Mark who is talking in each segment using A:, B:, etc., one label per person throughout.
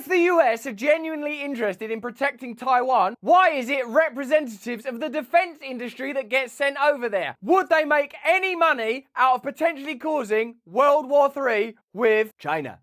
A: If the US are genuinely interested in protecting Taiwan, why is it representatives of the defense industry that get sent over there? Would they make any money out of potentially causing World War III with China?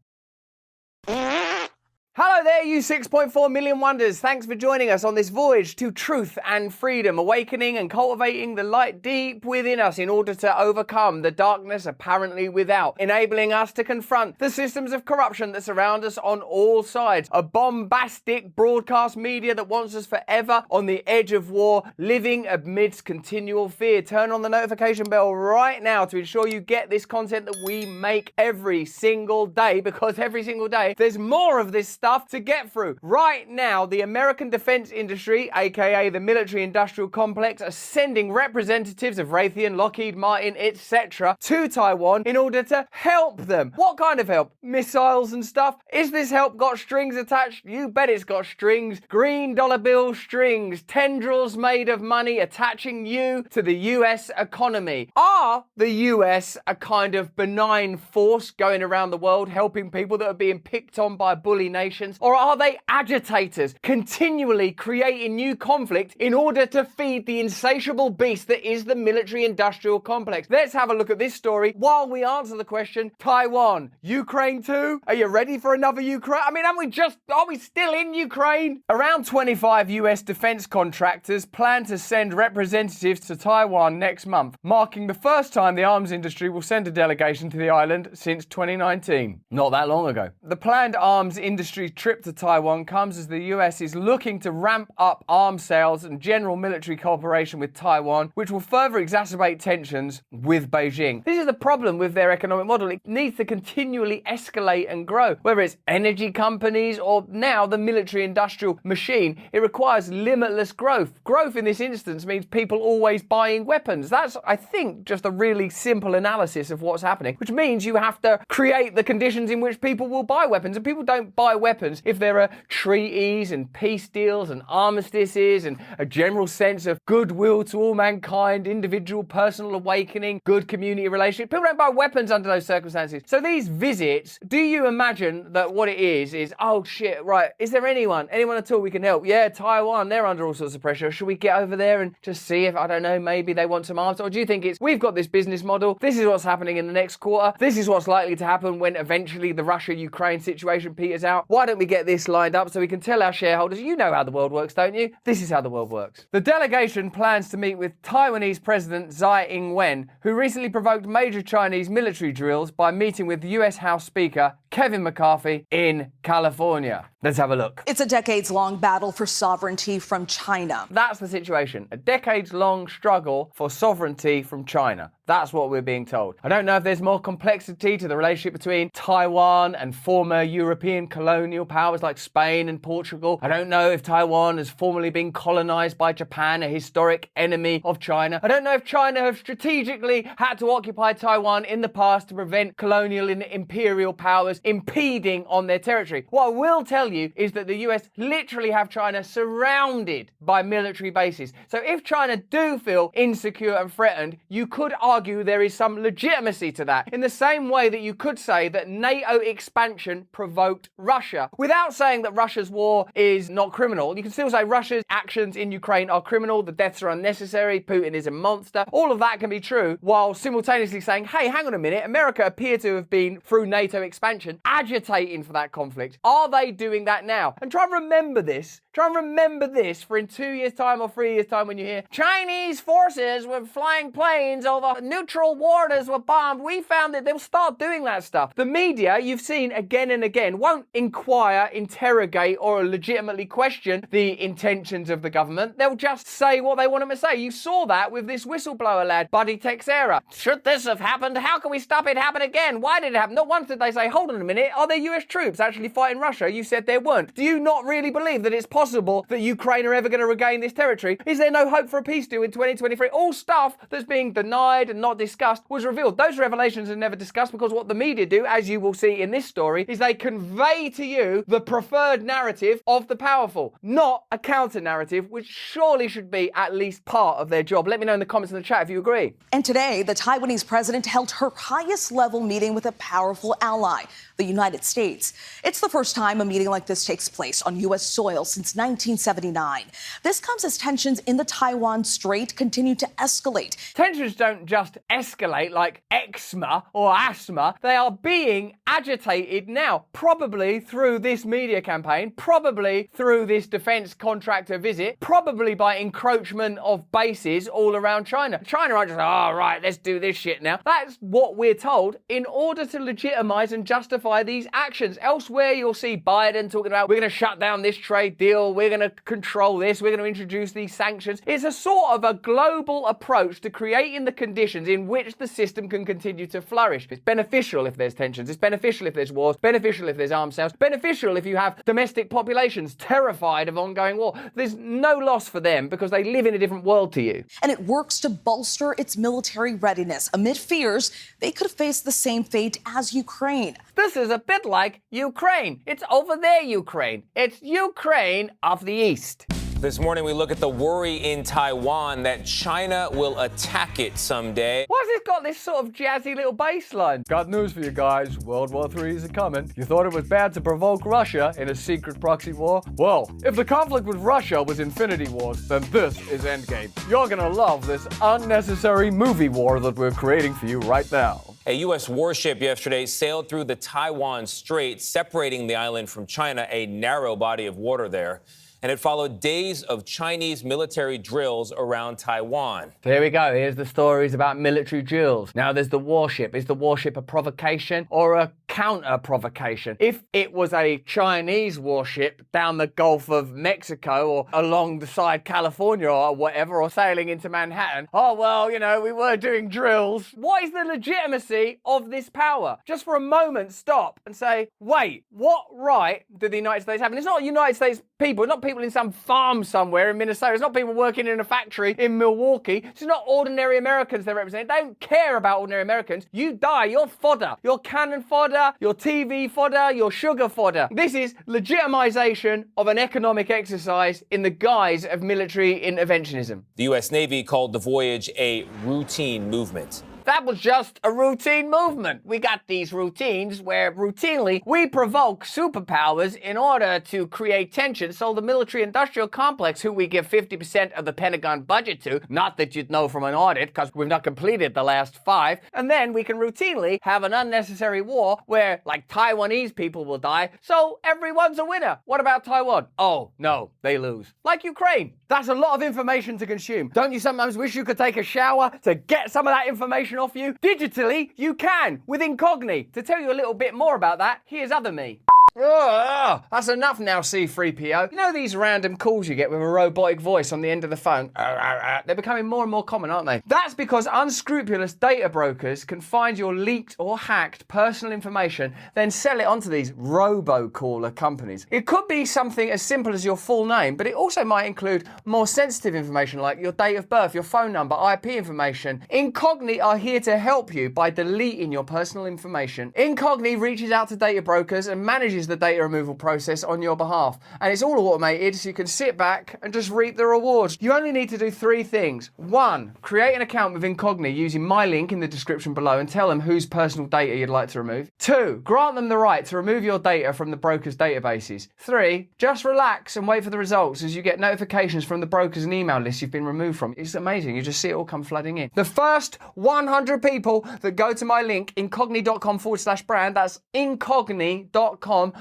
A: Hello there, you 6.4 million wonders. Thanks for joining us on this voyage to truth and freedom, awakening and cultivating the light deep within us in order to overcome the darkness apparently without, enabling us to confront the systems of corruption that surround us on all sides. A bombastic broadcast media that wants us forever on the edge of war, living amidst continual fear. Turn on the notification bell right now to ensure you get this content that we make every single day, because every single day there's more of this stuff to get through. Right now, the American defense industry, aka the military-industrial complex, are sending representatives of Raytheon, Lockheed Martin, etc. to Taiwan in order to help them. What kind of help? Missiles and stuff? Is this help got strings attached? You bet it's got strings. Green dollar bill strings. Tendrils made of money attaching you to the US economy. Are the US a kind of benign force going around the world helping people that are being picked on by bully nations? Or are they agitators continually creating new conflict in order to feed the insatiable beast that is the military-industrial complex? Let's have a look at this story while we answer the question, Taiwan, Ukraine too? Are you ready for another Ukraine? I mean, are we still in Ukraine? Around 25 US defense contractors plan to send representatives to Taiwan next month, marking the first time the arms industry will send a delegation to the island since 2019. Not that long ago. The planned arms industry trip to Taiwan comes as the US is looking to ramp up arms sales and general military cooperation with Taiwan, which will further exacerbate tensions with Beijing. This is the problem with their economic model. It needs to continually escalate and grow. Whether it's energy companies or now the military-industrial machine, it requires limitless growth. Growth in this instance means people always buying weapons. That's, I think, just a really simple analysis of what's happening, which means you have to create the conditions in which people will buy weapons, and people don't buy weapons if there are treaties and peace deals and armistices and a general sense of goodwill to all mankind, individual personal awakening, good community relationship. People don't buy weapons under those circumstances. So these visits, do you imagine that what it is, oh shit, right, is there anyone at all we can help? Yeah, Taiwan, they're under all sorts of pressure. Should we get over there and just see if, I don't know, maybe they want some arms? Or do you think it's, we've got this business model, this is what's happening in the next quarter, this is what's likely to happen when eventually the Russia-Ukraine situation peters out? Why don't we get this lined up so we can tell our shareholders, you know how the world works, don't you? This is how the world works. The delegation plans to meet with Taiwanese President Tsai Ing-wen, who recently provoked major Chinese military drills by meeting with US House Speaker Kevin McCarthy in California. Let's have a look.
B: It's a decades-long battle for sovereignty from China.
A: That's the situation. A decades-long struggle for sovereignty from China. That's what we're being told. I don't know if there's more complexity to the relationship between Taiwan and former European colonial powers like Spain and Portugal. I don't know if Taiwan has formerly been colonized by Japan, a historic enemy of China. I don't know if China have strategically had to occupy Taiwan in the past to prevent colonial and imperial powers impeding on their territory. What I will tell you is that the US literally have China surrounded by military bases. So if China do feel insecure and threatened, you could argue there is some legitimacy to that, in the same way that you could say that NATO expansion provoked Russia. Without saying that Russia's war is not criminal, you can still say Russia's actions in Ukraine are criminal, the deaths are unnecessary, Putin is a monster. All of that can be true, while simultaneously saying, hey, hang on a minute, America appear to have been, through NATO expansion, agitating for that conflict. Are they doing that now? And try and remember this. Try and remember this for in 2 years' time or 3 years' time when you hear Chinese forces were flying planes over neutral waters were bombed. We found that they'll start doing that stuff. The media, you've seen again and again, won't inquire, interrogate, or legitimately question the intentions of the government. They'll just say what they want them to say. You saw that with this whistleblower lad, Buddy Texera. Should this have happened? How can we stop it happen again? Why did it happen? Not once did they say, hold on a minute, are there US troops actually fighting Russia? You said there weren't. Do you not really believe that it's possible that Ukraine are ever going to regain this territory? Is there no hope for a peace deal in 2023? All stuff that's being denied and not discussed was revealed. Those revelations are never discussed because what the media do, as you will see in this story, is they convey to you the preferred narrative of the powerful, not a counter narrative, which surely should be at least part of their job. Let me know in the comments in the chat if you agree.
B: And today, the Taiwanese president held her highest level meeting with a powerful ally. the United States. It's the first time a meeting like this takes place on U.S. soil since 1979. This comes as tensions in the Taiwan Strait continue to escalate.
A: Tensions don't just escalate like eczema or asthma. They are being agitated now, probably through this media campaign, probably through this defense contractor visit, probably by encroachment of bases all around China. China aren't just, oh, right, let's do this shit now. That's what we're told in order to legitimize and justify these actions. Elsewhere, you'll see Biden talking about, we're going to shut down this trade deal, we're going to control this, we're going to introduce these sanctions. It's a sort of a global approach to creating the conditions in which the system can continue to flourish. It's beneficial if there's tensions, it's beneficial if there's wars, beneficial if there's arms sales, beneficial if you have domestic populations terrified of ongoing war. There's no loss for them because they live in a different world to you.
B: And it works to bolster its military readiness amid fears they could face the same fate as Ukraine.
A: This is a bit like Ukraine. It's over there, Ukraine. It's Ukraine of the East.
C: This morning, we look at the worry in Taiwan that China will attack it someday.
A: Why's it got this sort of jazzy little bass line? Got news for you guys. World War III is coming. You thought it was bad to provoke Russia in a secret proxy war? Well, if the conflict with Russia was Infinity Wars, then this is Endgame. You're gonna love this unnecessary movie war that we're creating for you right now.
C: A U.S. warship yesterday sailed through the Taiwan Strait, separating the island from China, a narrow body of water there. And it followed days of Chinese military drills around Taiwan.
A: Here we go. Here's the stories about military drills. Now, there's the warship. Is the warship a provocation or a counter-provocation? If it was a Chinese warship down the Gulf of Mexico or along the side California or whatever, or sailing into Manhattan, oh, well, you know, we were doing drills. What is the legitimacy of this power? Just for a moment, stop and say, wait, what right do the United States have? And it's not United States people, not people in some farm somewhere in Minnesota. It's not people working in a factory in Milwaukee. It's not ordinary Americans they're representing. They don't care about ordinary Americans. You die, you're fodder. You're cannon fodder, you're TV fodder, you're sugar fodder. This is legitimization of an economic exercise in the guise of military interventionism.
C: The U.S. Navy called the voyage a routine movement.
A: That was just a routine movement. We got these routines where routinely we provoke superpowers in order to create tension so the military-industrial complex, who we give 50% of the Pentagon budget to, not that you'd know from an audit because we've not completed the last 5, and then we can routinely have an unnecessary war where, like, Taiwanese people will die, so everyone's a winner. What about Taiwan? Oh, no, they lose. Like Ukraine. That's a lot of information to consume. Don't you sometimes wish you could take a shower to get some of that information off you? Digitally, you can, with Incogni. To tell you a little bit more about that, here's other me. Oh, that's enough now, C3PO. You know these random calls you get with a robotic voice on the end of the phone? They're becoming more and more common, aren't they? That's because unscrupulous data brokers can find your leaked or hacked personal information, then sell it onto these robocaller companies. It could be something as simple as your full name, but it also might include more sensitive information like your date of birth, your phone number, IP information. Incogni are here to help you by deleting your personal information. Incogni reaches out to data brokers and manages the data removal process on your behalf. And it's all automated, so you can sit back and just reap the rewards. You only need to do 3 things. 1, create an account with Incogni using my link in the description below and tell them whose personal data you'd like to remove. 2, grant them the right to remove your data from the broker's databases. 3, just relax and wait for the results as you get notifications from the brokers and email lists you've been removed from. It's amazing. You just see it all come flooding in. The first 100 people that go to my link, incogni.com/brand, that's incogni.com/brand,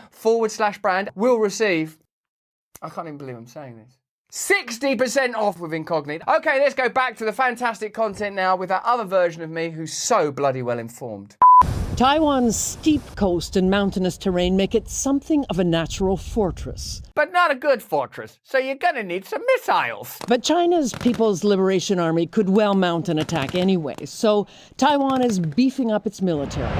A: will receive, I can't even believe I'm saying this, 60% off with Incogni. Okay, let's go back to the fantastic content now with that other version of me who's so bloody well informed.
D: Taiwan's steep coast and mountainous terrain make it something of a natural fortress.
A: But not a good fortress, so you're gonna need some missiles.
D: But China's People's Liberation Army could well mount an attack anyway, so Taiwan is beefing up its military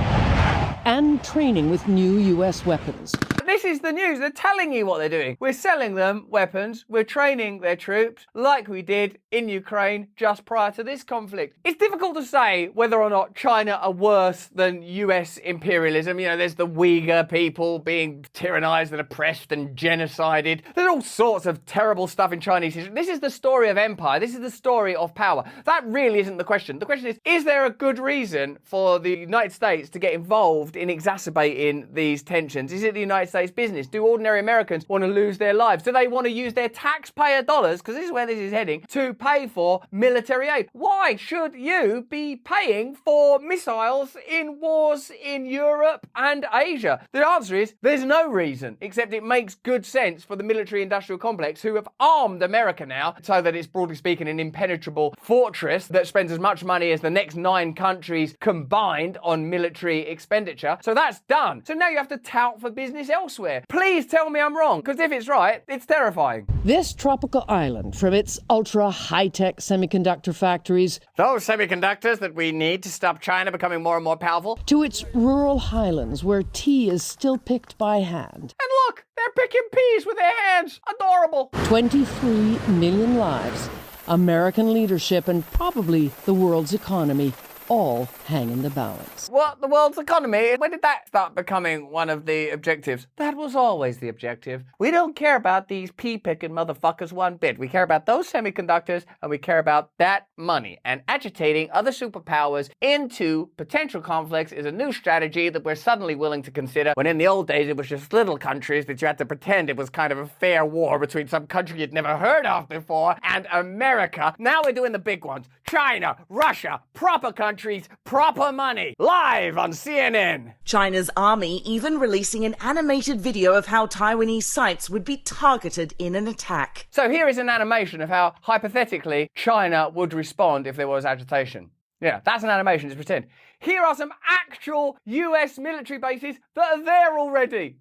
D: and training with new U.S. weapons.
A: this is the news. They're telling you what they're doing. We're selling them weapons. We're training their troops like we did in Ukraine just prior to this conflict. It's difficult to say whether or not China are worse than US imperialism. You know, there's the Uyghur people being tyrannized and oppressed and genocided. There's all sorts of terrible stuff in Chinese history. This is the story of empire. This is the story of power. That really isn't the question. The question is there a good reason for the United States to get involved in exacerbating these tensions? Is it the United States business? Do ordinary Americans want to lose their lives? Do they want to use their taxpayer dollars, because this is where this is heading, to pay for military aid? Why should you be paying for missiles in wars in Europe and Asia? The answer is there's no reason, except it makes good sense for the military-industrial complex who have armed America now so that it's, broadly speaking, an impenetrable fortress that spends as much money as the next 9 countries combined on military expenditure. So that's done. So now you have to tout for business elsewhere. Please tell me I'm wrong, because if it's right, it's terrifying.
D: This tropical island, from its ultra-high-tech semiconductor factories
A: Those semiconductors that we need to stop China becoming more and more powerful.
D: to its rural highlands where tea is still picked by hand.
A: And look, they're picking peas with their hands. Adorable.
D: 23 million lives, American leadership, and probably the world's economy all hang in the balance.
A: What, the world's economy? When did that start becoming one of the objectives? That was always the objective. We don't care about these pea-picking motherfuckers one bit. We care about those semiconductors, and we care about that money. And agitating other superpowers into potential conflicts is a new strategy that we're suddenly willing to consider, when in the old days it was just little countries that you had to pretend it was kind of a fair war between some country you'd never heard of before and America. Now we're doing the big ones. China, Russia, proper countries, proper money. Live on CNN.
E: China's army even releasing an animated video of how Taiwanese sites would be targeted in an attack.
A: So here is an animation of how, hypothetically, China would respond if there was agitation. Yeah, that's an animation, just pretend. Here are some actual US military bases that are there already.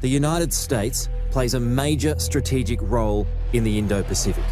F: The United States plays a major strategic role in the Indo-Pacific.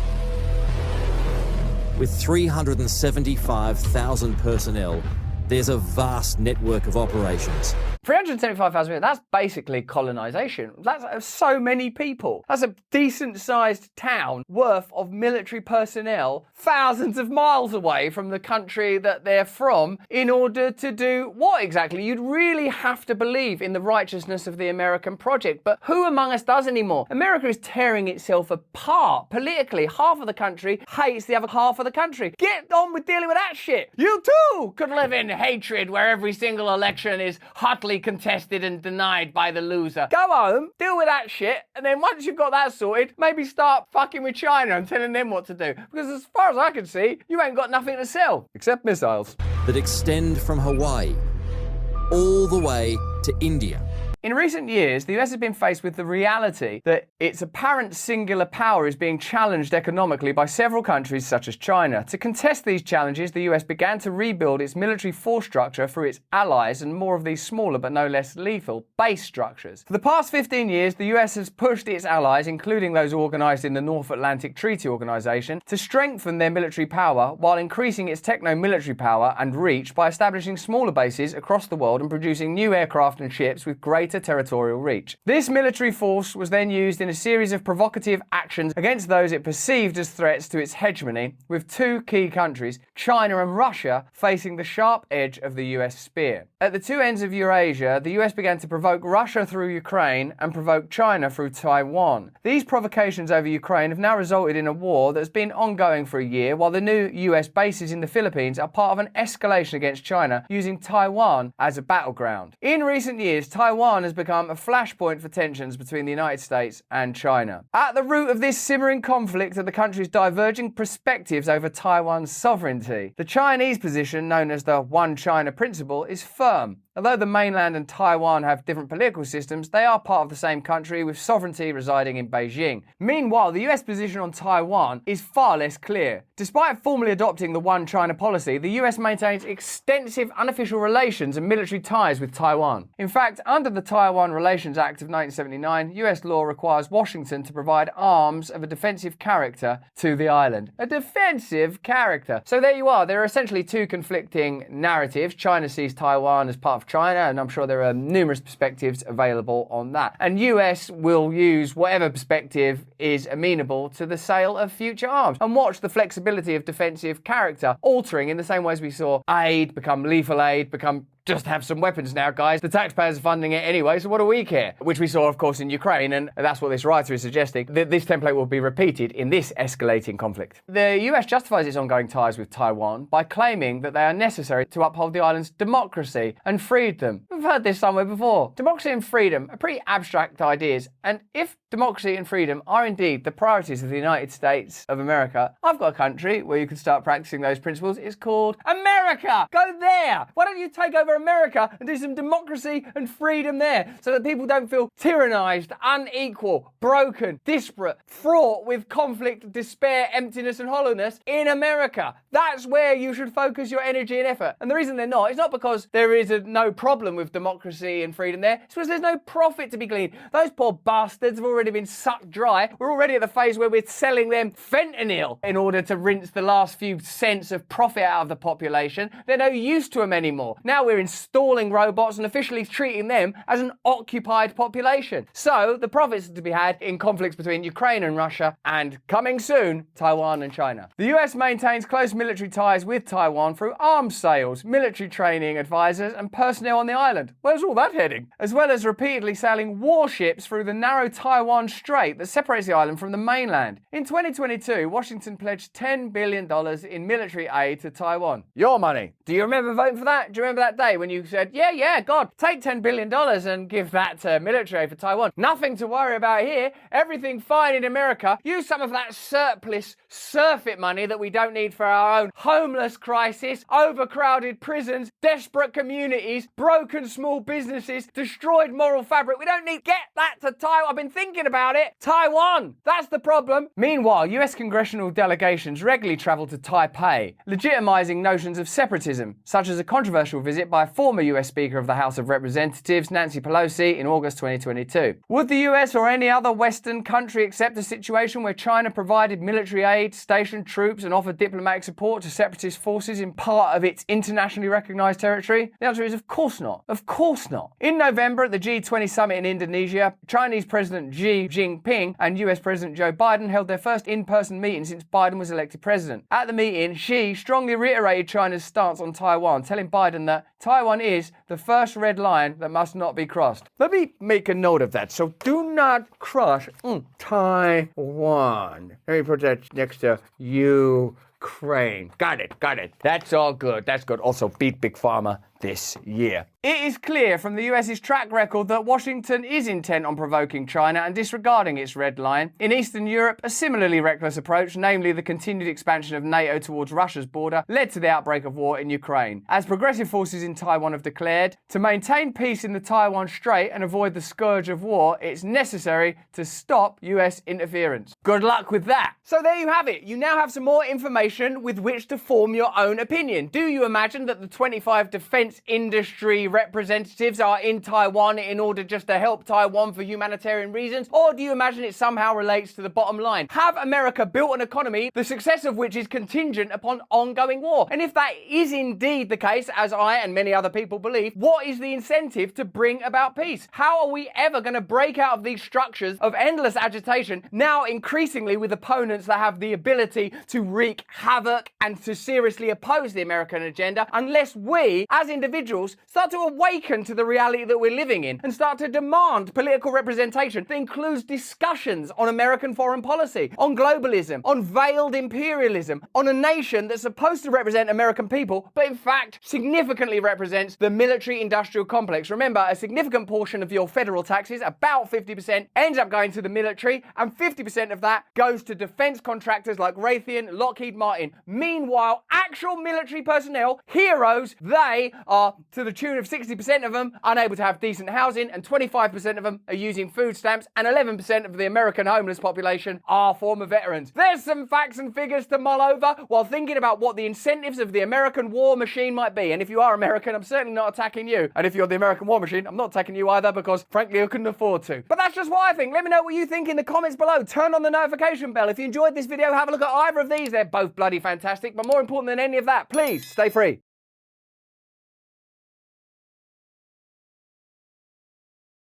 F: With 375,000 personnel, there's a vast network of operations.
A: 375,000 people, that's basically colonization. That's so many people. That's a decent-sized town worth of military personnel thousands of miles away from the country that they're from in order to do what exactly? You'd really have to believe in the righteousness of the American project. But who among us does anymore? America is tearing itself apart politically. Half of the country hates the other half of the country. Get on with dealing with that shit. You too could live in hatred where every single election is hotly contested and denied by the loser. Go home, deal with that shit, and then once you've got that sorted, maybe start fucking with China and telling them what to do. Because as far as I can see, you ain't got nothing to sell. Except missiles.
F: That extend from Hawaii all the way to India.
A: In recent years, the US has been faced with the reality that its apparent singular power is being challenged economically by several countries such as China. To contest these challenges, the US began to rebuild its military force structure through its allies and more of these smaller but no less lethal base structures. For the past 15 years, the US has pushed its allies, including those organised in the North Atlantic Treaty Organisation, to strengthen their military power while increasing its techno-military power and reach by establishing smaller bases across the world and producing new aircraft and ships with greater territorial reach. This military force was then used in a series of provocative actions against those it perceived as threats to its hegemony, with two key countries, China and Russia, facing the sharp edge of the US spear. At the two ends of Eurasia, the US began to provoke Russia through Ukraine and provoke China through Taiwan. These provocations over Ukraine have now resulted in a war that's been ongoing for a year, while the new US bases in the Philippines are part of an escalation against China, using Taiwan as a battleground. In recent years, Taiwan has become a flashpoint for tensions between the United States and China. At the root of this simmering conflict are the countries' diverging perspectives over Taiwan's sovereignty. The Chinese position, known as the One China principle, is firm. Although the mainland and Taiwan have different political systems, they are part of the same country with sovereignty residing in Beijing. Meanwhile, the US position on Taiwan is far less clear. Despite formally adopting the One China policy, the US maintains extensive unofficial relations and military ties with Taiwan. In fact, under the Taiwan Relations Act of 1979, US law requires Washington to provide arms of a defensive character to the island. A defensive character. So there you are. There are essentially two conflicting narratives. China sees Taiwan as part of of China, and I'm sure there are numerous perspectives available on that. And US will use whatever perspective is amenable to the sale of future arms. And watch the flexibility of defensive character altering in the same way as we saw aid become lethal aid, become just have some weapons now, guys. The taxpayers are funding it anyway, so what do we care? Which we saw, of course, in Ukraine, and that's what this writer is suggesting, that this template will be repeated in this escalating conflict. The US justifies its ongoing ties with Taiwan by claiming that they are necessary to uphold the island's democracy and freedom. We've heard this somewhere before. Democracy and freedom are pretty abstract ideas, and if democracy and freedom are indeed the priorities of the United States of America, I've got a country where you can start practicing those principles. It's called America. Go there. Why don't you take over America and do some democracy and freedom there so that people don't feel tyrannized, unequal, broken, disparate, fraught with conflict, despair, emptiness and hollowness in America. That's where you should focus your energy and effort. And the reason they're not, it's not because there is no problem with democracy and freedom there, it's because there's no profit to be gleaned. Those poor bastards have already been sucked dry. We're already at the phase where we're selling them fentanyl in order to rinse the last few cents of profit out of the population. They're no use to them anymore. Now we're installing robots and officially treating them as an occupied population. So the profits are to be had in conflicts between Ukraine and Russia, and coming soon, Taiwan and China. The US maintains close military ties with Taiwan through arms sales, military training advisors and personnel on the island. Where's all that heading? As well as repeatedly sailing warships through the narrow Taiwan Strait that separates the island from the mainland. In 2022, Washington pledged $10 billion in military aid to Taiwan. Your money. Do you remember voting for that? Do you remember that day when you said, yeah, God, take $10 billion and give that to military aid for Taiwan? Nothing to worry about here. Everything fine in America. Use some of that surplus surfeit money that we don't need for our own homeless crisis, overcrowded prisons, desperate communities, broken small businesses, destroyed moral fabric. We don't need. Get that to Taiwan. I've been thinking about it. Taiwan. That's the problem. Meanwhile, US congressional delegations regularly travel to Taipei, legitimizing notions of separatism, such as a controversial visit by former US Speaker of the House of Representatives, Nancy Pelosi, in August 2022. Would the US or any other Western country accept a situation where China provided military aid, stationed troops, and offered diplomatic support to separatist forces in part of its internationally recognized territory? The answer is of course not. Of course not. In November at the G20 summit in Indonesia, Chinese President Xi Jinping and US President Joe Biden held their first in-person meeting since Biden was elected president. At the meeting, Xi strongly reiterated China's stance on Taiwan, telling Biden that Taiwan is the first red line that must not be crossed. Let me make a note of that. So do not cross Taiwan. Let me put that next to Ukraine. Got it. That's all good. That's good. Also, beat Big Pharma this year. It is clear from the US's track record that Washington is intent on provoking China and disregarding its red line. In Eastern Europe, a similarly reckless approach, namely the continued expansion of NATO towards Russia's border, led to the outbreak of war in Ukraine. As progressive forces in Taiwan have declared, to maintain peace in the Taiwan Strait and avoid the scourge of war, it's necessary to stop US interference. Good luck with that. So there you have it. You now have some more information with which to form your own opinion. Do you imagine that the 25 defense industry representatives are in Taiwan in order just to help Taiwan for humanitarian reasons? Or do you imagine it somehow relates to the bottom line? Have America built an economy, the success of which is contingent upon ongoing war? And if that is indeed the case, as I and many other people believe, what is the incentive to bring about peace? How are we ever going to break out of these structures of endless agitation, now increasingly with opponents that have the ability to wreak havoc and to seriously oppose the American agenda, unless we, as individuals, start to awaken to the reality that we're living in and start to demand political representation that includes discussions on American foreign policy, on globalism, on veiled imperialism, on a nation that's supposed to represent American people, but in fact significantly represents the military-industrial complex. Remember, a significant portion of your federal taxes, about 50%, ends up going to the military, and 50% of that goes to defense contractors like Raytheon, Lockheed Martin. Meanwhile, actual military personnel, heroes, they are, to the tune of 60% of them, unable to have decent housing, and 25% of them are using food stamps, and 11% of the American homeless population are former veterans. There's some facts and figures to mull over while thinking about what the incentives of the American war machine might be. And if you are American, I'm certainly not attacking you. And if you're the American war machine, I'm not attacking you either, because frankly, I couldn't afford to. But that's just what I think. Let me know what you think in the comments below. Turn on the notification bell. If you enjoyed this video, have a look at either of these. They're both bloody fantastic. But more important than any of that, please stay free.